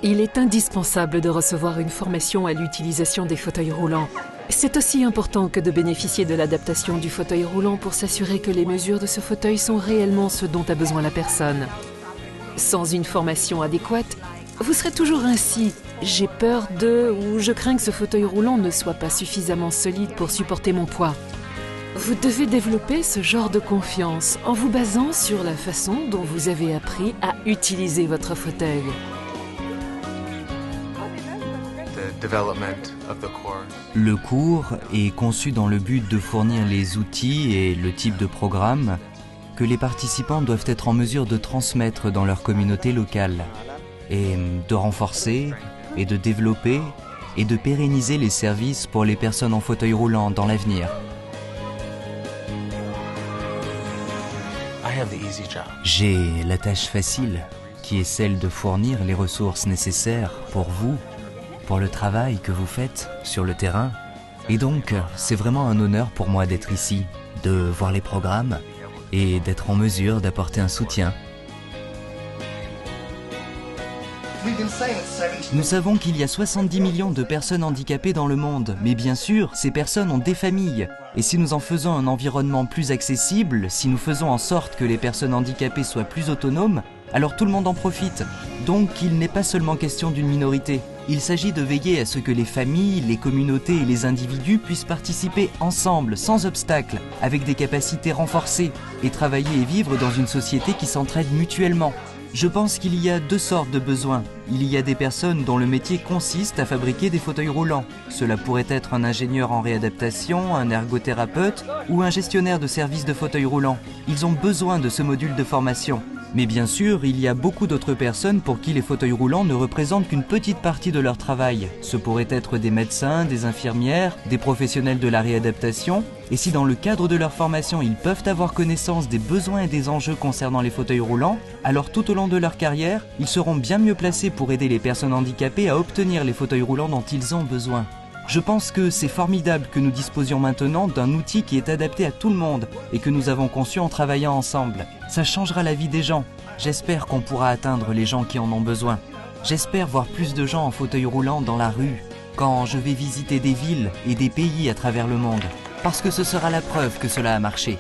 Il est indispensable de recevoir une formation à l'utilisation des fauteuils roulants. C'est aussi important que de bénéficier de l'adaptation du fauteuil roulant pour s'assurer que les mesures de ce fauteuil sont réellement ce dont a besoin la personne. Sans une formation adéquate, vous serez toujours ainsi. J'ai peur de ou je crains que ce fauteuil roulant ne soit pas suffisamment solide pour supporter mon poids. Vous devez développer ce genre de confiance en vous basant sur la façon dont vous avez appris à utiliser votre fauteuil. Le cours est conçu dans le but de fournir les outils et le type de programme que les participants doivent être en mesure de transmettre dans leur communauté locale et de renforcer et de développer et de pérenniser les services pour les personnes en fauteuil roulant dans l'avenir. J'ai la tâche facile, qui est celle de fournir les ressources nécessaires pour vous, pour le travail que vous faites sur le terrain. Et donc, c'est vraiment un honneur pour moi d'être ici, de voir les programmes et d'être en mesure d'apporter un soutien. Nous savons qu'il y a 70 millions de personnes handicapées dans le monde, mais bien sûr, ces personnes ont des familles. Et si nous en faisons un environnement plus accessible, si nous faisons en sorte que les personnes handicapées soient plus autonomes, alors tout le monde en profite. Donc il n'est pas seulement question d'une minorité. Il s'agit de veiller à ce que les familles, les communautés et les individus puissent participer ensemble, sans obstacle, avec des capacités renforcées, et travailler et vivre dans une société qui s'entraide mutuellement. Je pense qu'il y a deux sortes de besoins. Il y a des personnes dont le métier consiste à fabriquer des fauteuils roulants. Cela pourrait être un ingénieur en réadaptation, un ergothérapeute ou un gestionnaire de services de fauteuils roulants. Ils ont besoin de ce module de formation. Mais bien sûr, il y a beaucoup d'autres personnes pour qui les fauteuils roulants ne représentent qu'une petite partie de leur travail. Ce pourraient être des médecins, des infirmières, des professionnels de la réadaptation. Et si dans le cadre de leur formation, ils peuvent avoir connaissance des besoins et des enjeux concernant les fauteuils roulants, alors tout au long de leur carrière, ils seront bien mieux placés pour aider les personnes handicapées à obtenir les fauteuils roulants dont ils ont besoin. Je pense que c'est formidable que nous disposions maintenant d'un outil qui est adapté à tout le monde et que nous avons conçu en travaillant ensemble. Ça changera la vie des gens. J'espère qu'on pourra atteindre les gens qui en ont besoin. J'espère voir plus de gens en fauteuil roulant dans la rue, quand je vais visiter des villes et des pays à travers le monde. Parce que ce sera la preuve que cela a marché.